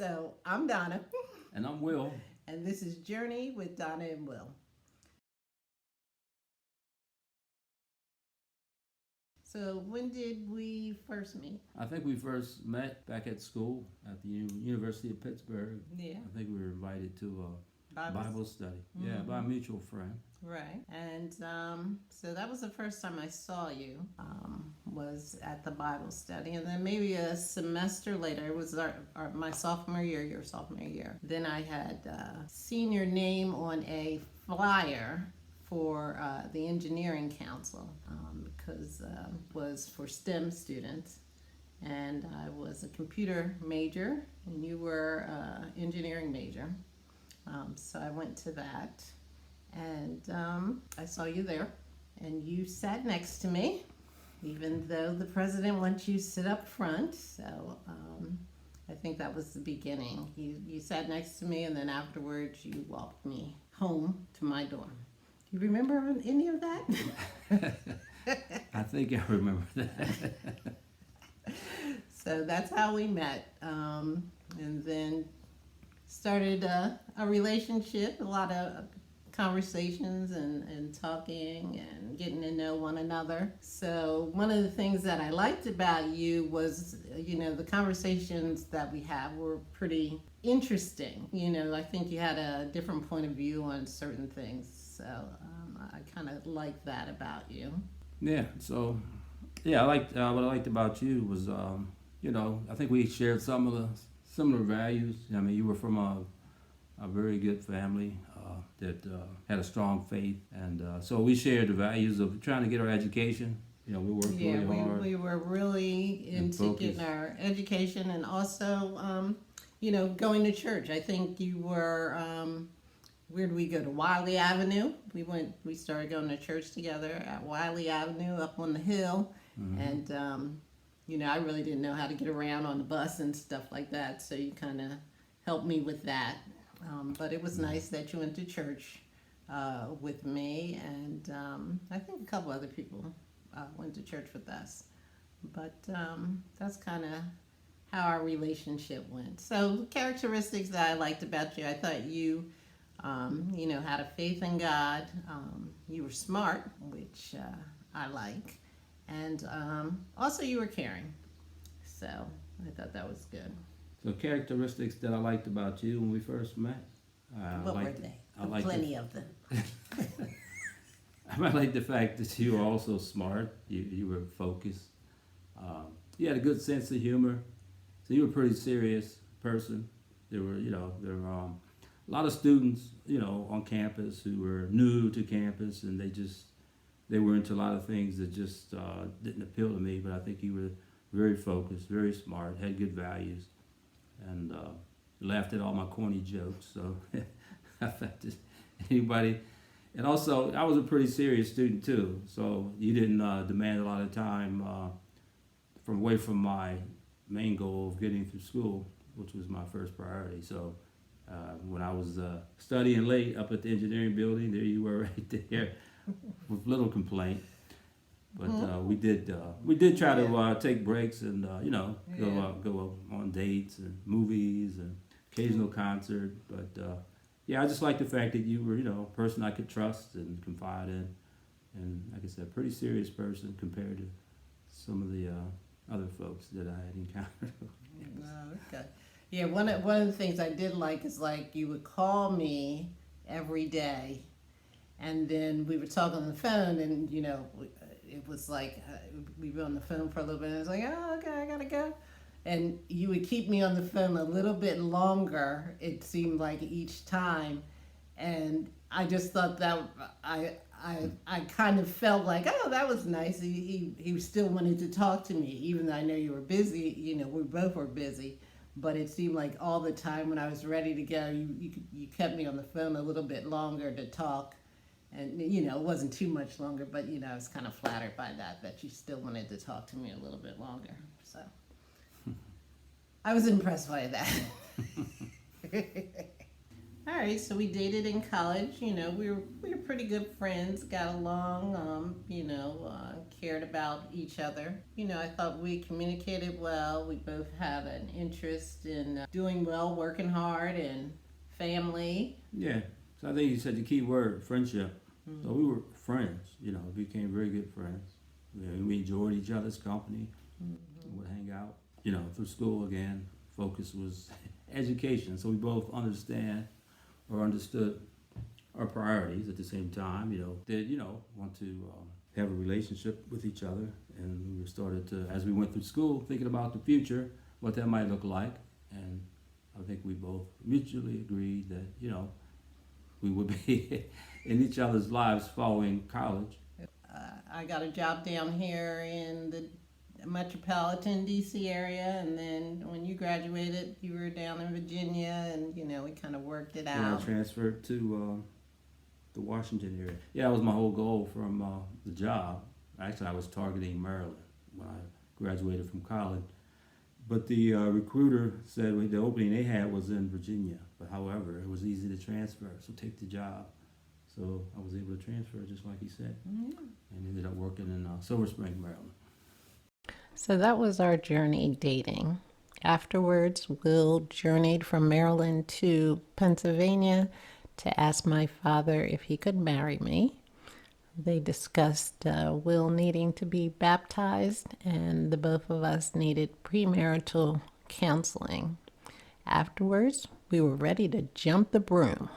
So I'm Donna, And I'm Will. and this is Journey with Donna and Will. So when did we first meet? I think we first met back at school at the University of Pittsburgh. Yeah, I think we were invited to a Bible. Bible study. Yeah, by a mutual friend. Right, and so that was the first time I saw you. Was at the Bible study, and then maybe a semester later, it was my sophomore year, your sophomore year. Then I had seen your name on a flyer for the engineering council because was for STEM students, and I was a computer major, and you were engineering major. So I went to that, and I saw you there, and you sat next to me, even though the president wants you to sit up front. So I think that was the beginning. You sat next to me, and then afterwards you walked me home to my dorm. Do you remember any of that? I think I remember that. So that's how we met, and then started a relationship, a lot of conversations and talking and getting to know one another. So one of the things that I liked about you was, the conversations that we had were pretty interesting. I think you had a different point of view on certain things. So I kind of liked that about you. Yeah. So, I liked what I liked about you was, I think we shared some of the similar values. I mean, you were from a very good family that had a strong faith, and so we shared the values of trying to get our education. We worked really hard. We were really into getting our education, and also, going to church. I think you were. Where did we go? To Wiley Avenue. We started going to church together at Wiley Avenue up on the hill, and I really didn't know how to get around on the bus and stuff like that, so you kind of helped me with that. But it was nice that you went to church with me, and I think a couple other people went to church with us. But that's kind of how our relationship went. So characteristics that I liked about you, I thought you, had a faith in God. You were smart, which I like. And also you were caring. So I thought that was good. So characteristics that I liked about you when we first met. What were they? Plenty of them. I like the fact that you were also smart. You were focused. You had a good sense of humor. So you were a pretty serious person. There were a lot of students, on campus who were new to campus, and they were into a lot of things that just didn't appeal to me. But I think you were very focused, very smart, had good values, and laughed at all my corny jokes. So I thought just anybody. And also, I was a pretty serious student too, so you didn't demand a lot of time away from my main goal of getting through school, which was my first priority. So when I was studying late up at the engineering building, there you were right there with little complaint. But we did try to take breaks and go on dates and movies and occasional concert. But I just like the fact that you were a person I could trust and confide in, and like I said, pretty serious person compared to some of the other folks that I had encountered. Oh, okay. Yeah, one of the things I did like is like you would call me every day, and then we would talk on the phone, and it was like we were on the phone for a little bit, and I was like, oh, okay, I gotta go. And you would keep me on the phone a little bit longer, it seemed like each time. And I just thought that I kind of felt like, oh, that was nice. He still wanted to talk to me, even though I know you were busy. We both were busy. But it seemed like all the time when I was ready to go, you kept me on the phone a little bit longer to talk. And, it wasn't too much longer, but, I was kind of flattered by that you still wanted to talk to me a little bit longer. So I was impressed by that. All right, so we dated in college. You know, we were pretty good friends, got along. Cared about each other. You know, I thought we communicated well. We both had an interest in doing well, working hard, and family. Yeah. So I think you said the key word, friendship. Mm-hmm. So we were friends, you know, became very good friends. We enjoyed each other's company. Mm-hmm. Would hang out, you know, through school again. Focus was education. So we both understood our priorities at the same time, you know, did, you know, want to have a relationship with each other. And we started to, as we went through school, thinking about the future, what that might look like. And I think we both mutually agreed that, you know, we would be in each other's lives following college. I got a job down here in the metropolitan DC area, and then when you graduated, you were down in Virginia, and you know we kind of worked it And I out. transferred to the Washington area. Yeah, that was my whole goal from the job. Actually, I was targeting Maryland when I graduated from college. But the recruiter said the opening they had was in Virginia. But however, it was easy to transfer, so take the job. So I was able to transfer just like he said, and ended up working in Silver Spring, Maryland. So that was our journey dating. Afterwards, Will journeyed from Maryland to Pennsylvania to ask my father if he could marry me. They discussed Will needing to be baptized, and the both of us needed premarital counseling. Afterwards, we were ready to jump the broom.